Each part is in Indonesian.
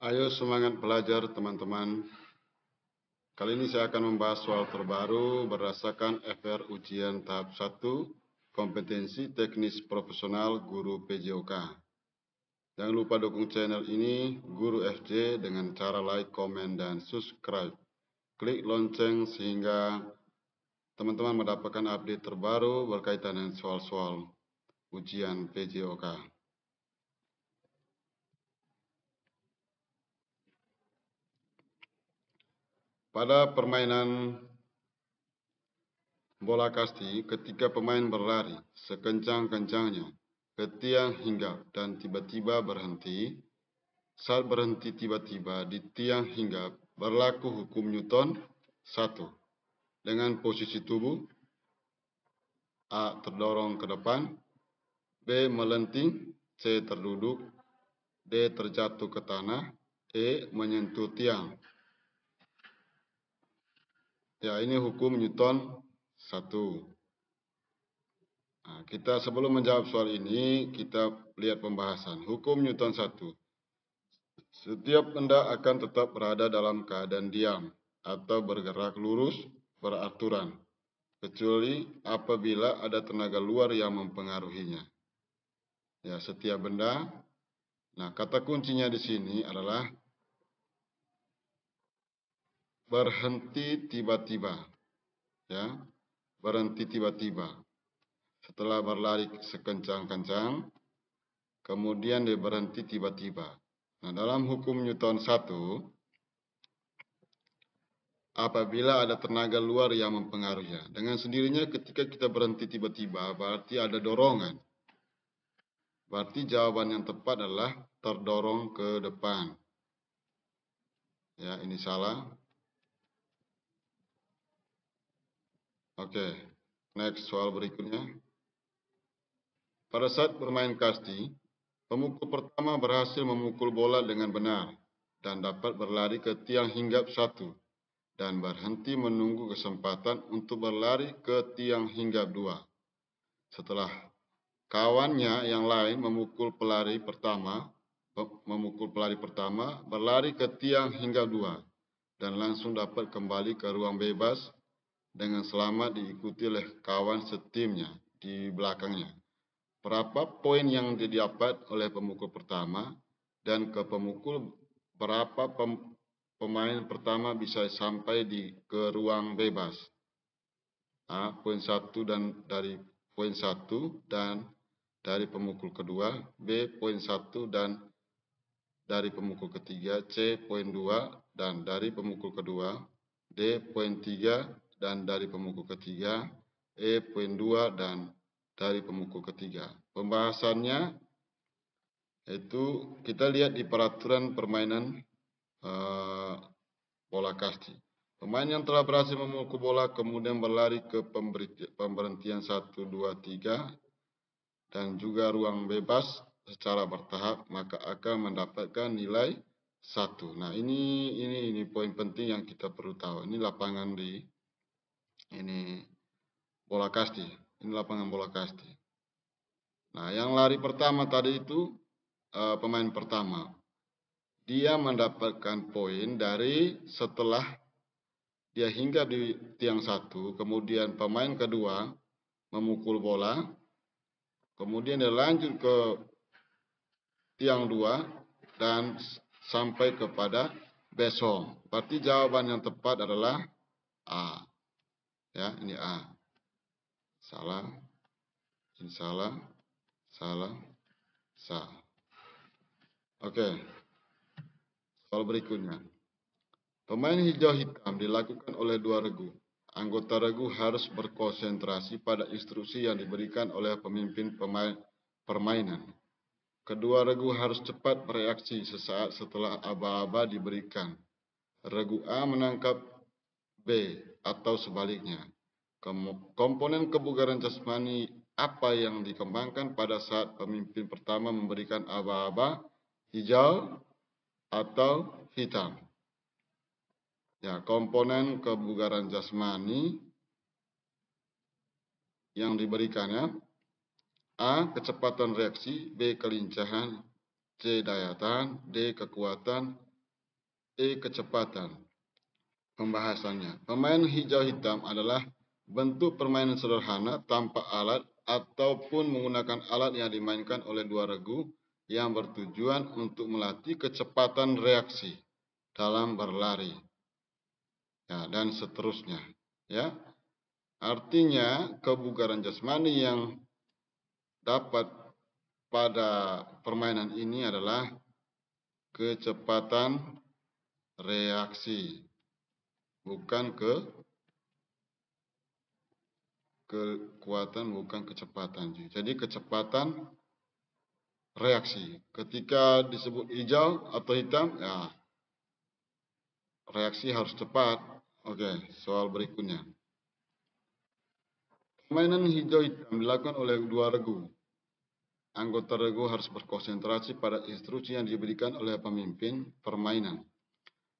Ayo semangat belajar teman-teman. Kali ini saya akan membahas soal terbaru berdasarkan FR ujian tahap 1 kompetensi teknis profesional guru PJOK. Jangan lupa dukung channel ini Guru FJ dengan cara like, komen, dan subscribe. Klik lonceng sehingga teman-teman mendapatkan update terbaru berkaitan dengan soal-soal ujian PJOK. Pada permainan bola kasti, ketika pemain berlari sekencang-kencangnya ke tiang hinggap dan tiba-tiba berhenti, saat berhenti tiba-tiba di tiang hinggap berlaku hukum Newton 1. Dengan posisi tubuh A. Terdorong ke depan, B. Melenting, C. Terduduk, D. Terjatuh ke tanah, E. Menyentuh tiang. Ya, ini hukum Newton 1. Nah, kita sebelum menjawab soal ini, kita lihat pembahasan. Hukum Newton 1. Setiap benda akan tetap berada dalam keadaan diam atau bergerak lurus beraturan, kecuali apabila ada tenaga luar yang mempengaruhinya. Ya, setiap benda. Nah, kata kuncinya di sini adalah berhenti tiba-tiba. Ya, berhenti tiba-tiba. Setelah berlari sekencang-kencang, kemudian dia berhenti tiba-tiba. Nah, dalam hukum Newton 1, apabila ada tenaga luar yang mempengaruhinya, dengan sendirinya ketika kita berhenti tiba-tiba, berarti ada dorongan. Berarti jawaban yang tepat adalah terdorong ke depan. Ya, ini salah. Oke, next soal berikutnya. Pada saat bermain kasti, pemukul pertama berhasil memukul bola dengan benar dan dapat berlari ke tiang hinggap 1 dan berhenti menunggu kesempatan untuk berlari ke tiang hinggap 2. Setelah kawannya yang lain memukul pelari pertama, berlari ke tiang hinggap 2 dan langsung dapat kembali ke ruang bebas dengan selamat diikuti oleh kawan setimnya di belakangnya. Berapa poin yang didapat oleh pemukul pertama dan ke pemukul berapa pemain pertama bisa sampai ke ruang bebas. A. Poin 1 dan dari poin 1 dan dari pemukul kedua. B. Poin 1 dan dari pemukul ketiga. C. Poin 2 dan dari pemukul kedua. D. Poin 3 dan dari pemukul ketiga. E. Poin 2 dan dari pemukul ketiga. Pembahasannya itu kita lihat di peraturan permainan bola kasti. Pemain yang telah berhasil memukul bola kemudian berlari ke pemberhentian 1, 2, 3 dan juga ruang bebas secara bertahap, maka akan mendapatkan nilai 1. Nah, ini poin penting yang kita perlu tahu. Ini lapangan ini bola kasti. Ini lapangan bola kasti. Nah, yang lari pertama tadi itu pemain pertama. Dia mendapatkan poin dari setelah dia hinggap di tiang 1, kemudian pemain kedua memukul bola, kemudian dia lanjut ke tiang 2 dan sampai kepada besong. Berarti jawaban yang tepat adalah A. Ya, ini A. Salah. Ini salah. Salah. Salah. Oke. Soal berikutnya. Pemain hijau hitam dilakukan oleh 2 regu. Anggota regu harus berkonsentrasi pada instruksi yang diberikan oleh pemimpin permainan. Kedua regu harus cepat bereaksi sesaat setelah aba-aba diberikan. Regu A menangkap B atau sebaliknya. Komponen kebugaran jasmani apa yang dikembangkan pada saat pemimpin pertama memberikan aba-aba hijau atau hitam? Ya, komponen kebugaran jasmani yang diberikannya A. Kecepatan reaksi, B. Kelincahan, C. Daya tahan, D. Kekuatan, Kecepatan. Pembahasannya. Permainan hijau hitam adalah bentuk permainan sederhana tanpa alat ataupun menggunakan alat yang dimainkan oleh dua regu yang bertujuan untuk melatih kecepatan reaksi dalam berlari. Ya, dan seterusnya. Ya. Artinya kebugaran jasmani yang dapat pada permainan ini adalah kecepatan reaksi, bukan kekuatan, bukan kecepatan. Jadi kecepatan reaksi. Ketika disebut hijau atau hitam, ya reaksi harus cepat. Oke, soal berikutnya. Permainan hijau hitam dilakukan oleh dua regu. Anggota regu harus berkonsentrasi pada instruksi yang diberikan oleh pemimpin permainan.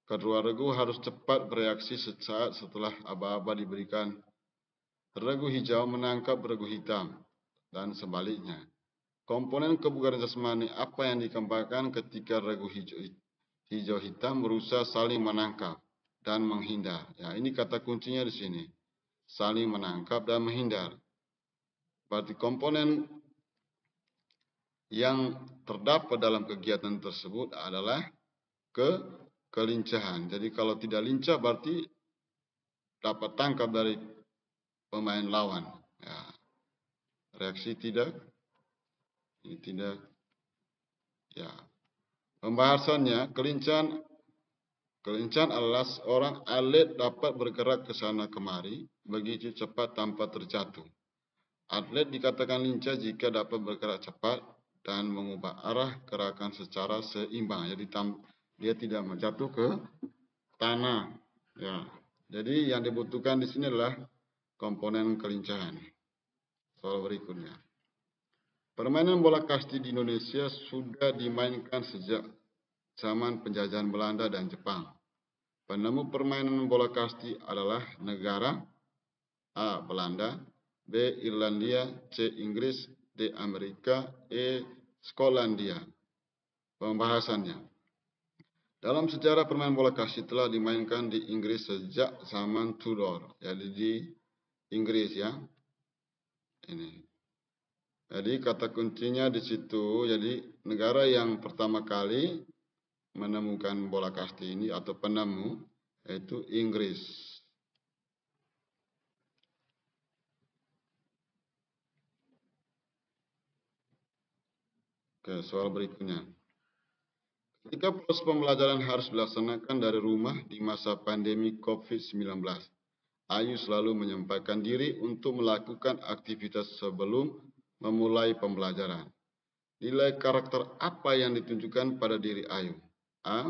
Kedua regu harus cepat bereaksi sesaat setelah aba-aba diberikan. Regu hijau menangkap regu hitam, dan sebaliknya. Komponen kebugaran jasmani apa yang dikembangkan ketika regu hijau hitam berusaha saling menangkap dan menghindar. Ya, ini kata kuncinya di sini. Saling menangkap dan menghindar. Berarti komponen yang terdapat dalam kegiatan tersebut adalah kelincahan. Jadi kalau tidak lincah berarti dapat tangkap dari pemain lawan. Ya. Reaksi tidak, ini tidak. Ya. Pembahasannya, kelincahan adalah seorang atlet dapat bergerak ke sana kemari begitu cepat tanpa terjatuh. Atlet dikatakan lincah jika dapat bergerak cepat dan mengubah arah gerakan secara seimbang. Jadi dia tidak menjatuh ke tanah. Ya. Jadi yang dibutuhkan di sini adalah komponen kelincahan. Soal berikutnya. Permainan bola kasti di Indonesia sudah dimainkan sejak zaman penjajahan Belanda dan Jepang. Penemu permainan bola kasti adalah negara A. Belanda, B. Irlandia, C. Inggris, D. Amerika, E. Skotlandia. Pembahasannya. Dalam sejarah permainan bola kasti telah dimainkan di Inggris sejak zaman Tudor. Jadi di Inggris ya. Ini. Jadi kata kuncinya di situ. Jadi negara yang pertama kali menemukan bola kasti ini atau penemu yaitu Inggris. Oke, soal berikutnya. Ketika proses pembelajaran harus dilaksanakan dari rumah di masa pandemi COVID-19, Ayu selalu menyempatkan diri untuk melakukan aktivitas sebelum memulai pembelajaran. Nilai karakter apa yang ditunjukkan pada diri Ayu? A.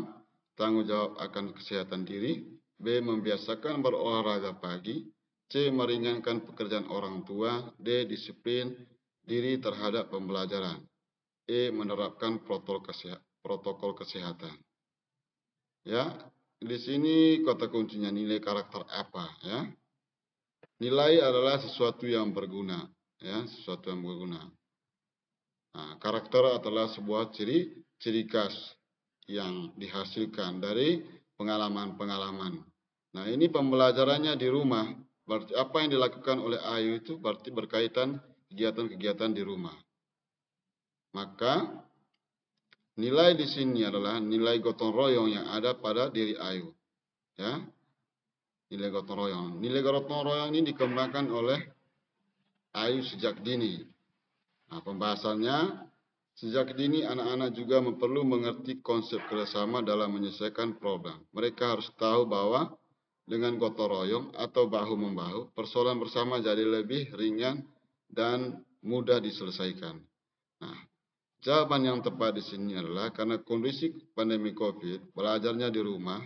Tanggung jawab akan kesehatan diri. B. Membiasakan berolahraga pagi. C. Meringankan pekerjaan orang tua. D. Disiplin diri terhadap pembelajaran. E. Menerapkan protokol kesehatan. Ya, di sini kata kuncinya nilai karakter apa ya? Nilai adalah sesuatu yang berguna, ya, sesuatu yang berguna. Nah, karakter adalah sebuah ciri khas yang dihasilkan dari pengalaman-pengalaman. Nah, ini pembelajarannya di rumah. Berarti apa yang dilakukan oleh Ayu itu berarti berkaitan kegiatan-kegiatan di rumah. Maka nilai di sini adalah nilai gotong royong yang ada pada diri Ayu. Ya. Nilai gotong royong. Nilai gotong royong ini dikembangkan oleh Ayu sejak dini. Nah, pembahasannya sejak dini anak-anak juga perlu mengerti konsep kerjasama dalam menyelesaikan problem. Mereka harus tahu bahwa dengan gotong royong atau bahu-membahu, persoalan bersama jadi lebih ringan dan mudah diselesaikan. Nah, jawaban yang tepat di sini adalah karena kondisi pandemi COVID, belajarnya di rumah,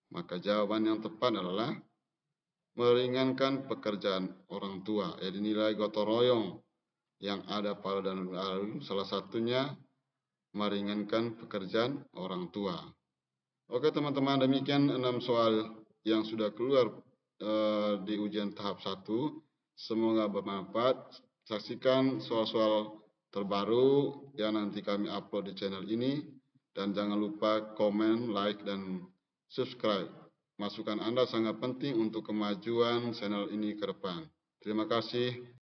maka jawaban yang tepat adalah meringankan pekerjaan orang tua. Jadi nilai gotong royong yang ada pada dan salah satunya meringankan pekerjaan orang tua. Oke teman-teman, demikian 6 soal yang sudah keluar di ujian tahap 1. Semoga bermanfaat. Saksikan soal-soal terbaru yang nanti kami upload di channel ini. Dan jangan lupa komen, like, dan subscribe. Masukan Anda sangat penting untuk kemajuan channel ini ke depan. Terima kasih.